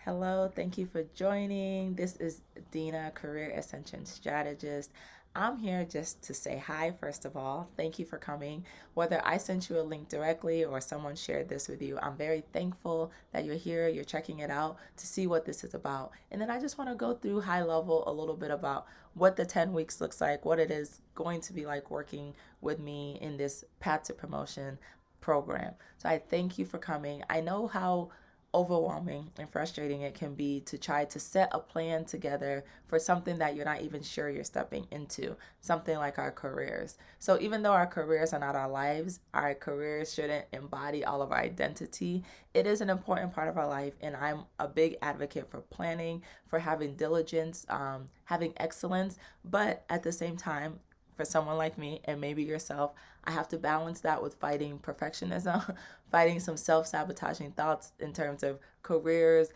Hello, thank you for joining. This is Dina, Career Ascension Strategist. I'm here just to say hi, first of all. Thank you for coming. Whether I sent you a link directly or someone shared this with you, I'm very thankful that you're here, you're checking it out to see what this is about. And then I just want to go through high level a little bit about what the 10 weeks looks like, what it is going to be like working with me in this Path to Promotion program. So I thank you for coming. I know how overwhelming and frustrating it can be to try to set a plan together for something that you're not even sure you're stepping into, something like our careers. So, even though our careers are not our lives, our careers shouldn't embody all of our identity. It is an important part of our life, and I'm a big advocate for planning, for having diligence, having excellence, but at the same time, for someone like me and maybe yourself, I have to balance that with fighting perfectionism, fighting some self sabotaging thoughts in terms of careers,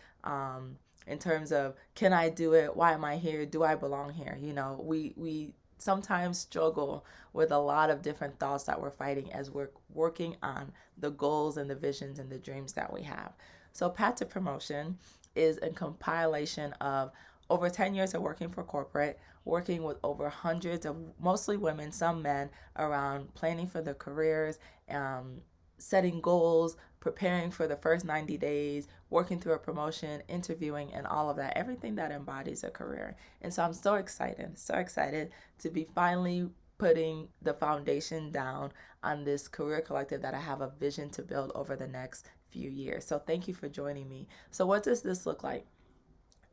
in terms of can I do it? Why am I here? Do I belong here? We sometimes struggle with a lot of different thoughts that we're fighting as we're working on the goals and the visions and the dreams that we have. So, Path to Promotion is a compilation of over 10 years of working for corporate, working with over hundreds of mostly women, some men, around planning for their careers, um, setting goals, preparing for the first 90 days, working through a promotion, interviewing, and all of that, everything that embodies a career. And so I'm so excited to be finally putting the foundation down on this career collective that I have a vision to build over the next few years. So thank you for joining me. So, what does this look like?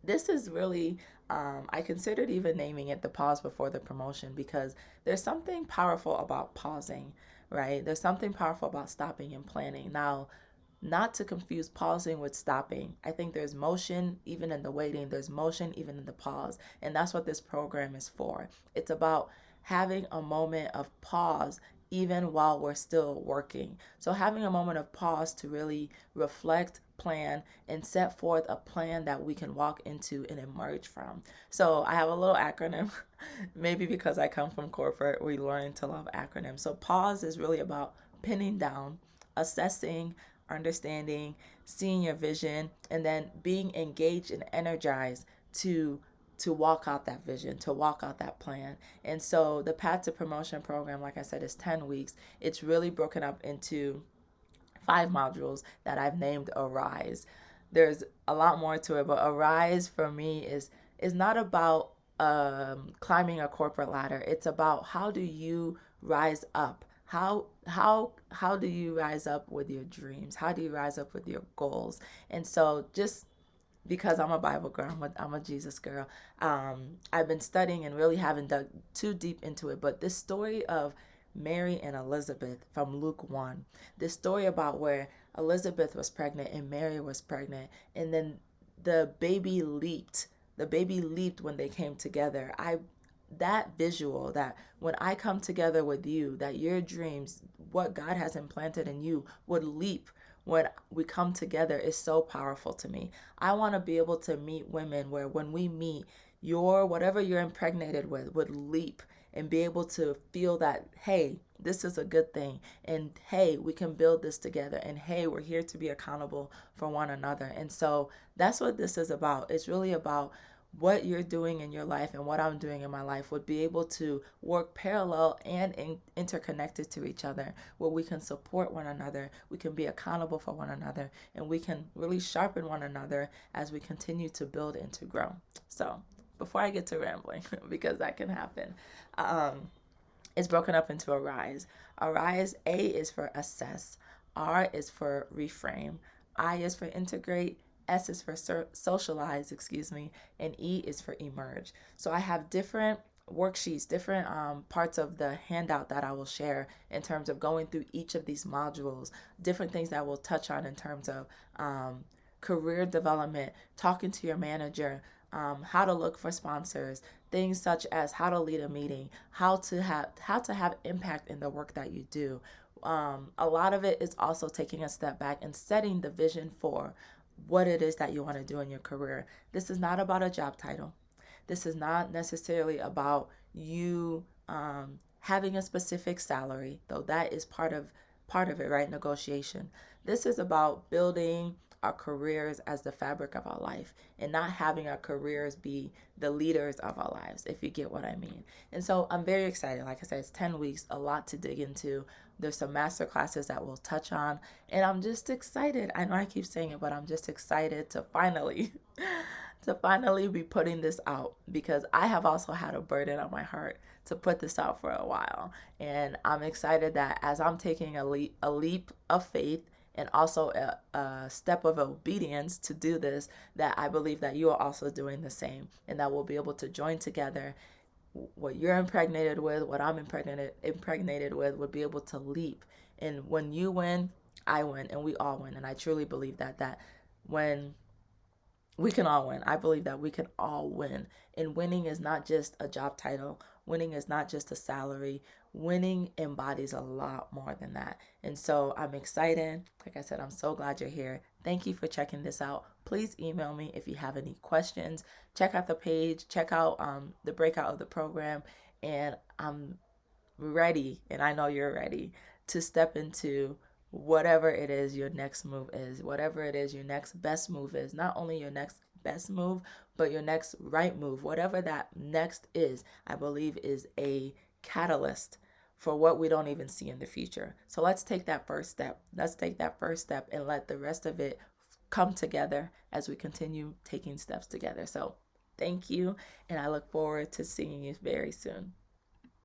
This is really, I considered even naming it the pause before the promotion because there's something powerful about pausing, right? There's something powerful about stopping and planning. Now, not to confuse pausing with stopping. I think there's motion even in the waiting, there's motion even in the pause. And that's what this program is for. It's about having a moment of pause even while we're still working. So, having a moment of pause to really reflect, plan, and set forth a plan that we can walk into and emerge from. So, I have a little acronym. Maybe because I come from corporate, we learn to love acronyms. So, pause is really about pinning down, assessing, understanding, seeing your vision, and then being engaged and energized to walk out that vision, to walk out that plan. And so the Path to Promotion program, like I said, is 10 weeks. It's really broken up into 5 modules that I've named Arise. There's a lot more to it, but Arise for me is not about climbing a corporate ladder. It's about how do you rise up? How do you rise up with your dreams? How do you rise up with your goals? And so just because I'm a Bible girl, I'm a Jesus girl. I've been studying and really haven't dug too deep into it. But this story of Mary and Elizabeth from Luke 1, this story about where Elizabeth was pregnant and Mary was pregnant, and then the baby leaped. The baby leaped when they came together. That visual that when I come together with you, that your dreams, what God has implanted in you, would leap when we come together is so powerful to me. I want to be able to meet women where when we meet, your whatever you're impregnated with would leap and be able to feel that, hey, this is a good thing. And hey, we can build this together. And hey, we're here to be accountable for one another. And so that's what this is about. It's really about what you're doing in your life and what I'm doing in my life would be able to work parallel and interconnected to each other, where we can support one another, we can be accountable for one another, and we can really sharpen one another as we continue to build and to grow. So, before I get to rambling, because that can happen, um, it's broken up into Arise. Arise, A is for assess, R is for reframe, I is for integrate, S is for socialize, excuse me, and E is for emerge. So I have different worksheets, different parts of the handout that I will share in terms of going through each of these modules, different things that we'll touch on in terms of career development, talking to your manager, how to look for sponsors, things such as how to lead a meeting, how to have impact in the work that you do. A lot of it is also taking a step back and setting the vision for what it is that you want to do in your career. This is not about a job title. This is not necessarily about you having a specific salary, though that is part of it, right? Negotiation. This is about building our careers as the fabric of our life and not having our careers be the leaders of our lives, if you get what I mean. And so I'm very excited. Like I said, it's 10 weeks, a lot to dig into. There's some master classes that we'll touch on, and I'm just excited. I know I keep saying it, but I'm just excited to finally to finally be putting this out, because I have also had a burden on my heart to put this out for a while. And I'm excited that as I'm taking a leap of faith and also a step of obedience to do this, that I believe that you are also doing the same, and that we'll be able to join together. What you're impregnated with, what I'm impregnated with, would be able to leap. And when you win, I win, and we all win. And I truly believe that when we can all win. I believe that we can all win. And winning is not just a job title, winning is not just a salary. Winning embodies a lot more than that. And so I'm excited. Like I said, I'm so glad you're here. Thank you for checking this out. Please email me if you have any questions. Check out the page, check out the breakout of the program. And I'm ready, and I know you're ready, to step into whatever it is your next move is, whatever it is your next best move is. Not only your next best move, but your next right move. Whatever that next is, I believe is a catalyst for what we don't even see in the future. So let's take that first step. Let's take that first step and let the rest of it come together as we continue taking steps together. So thank you, and I look forward to seeing you very soon.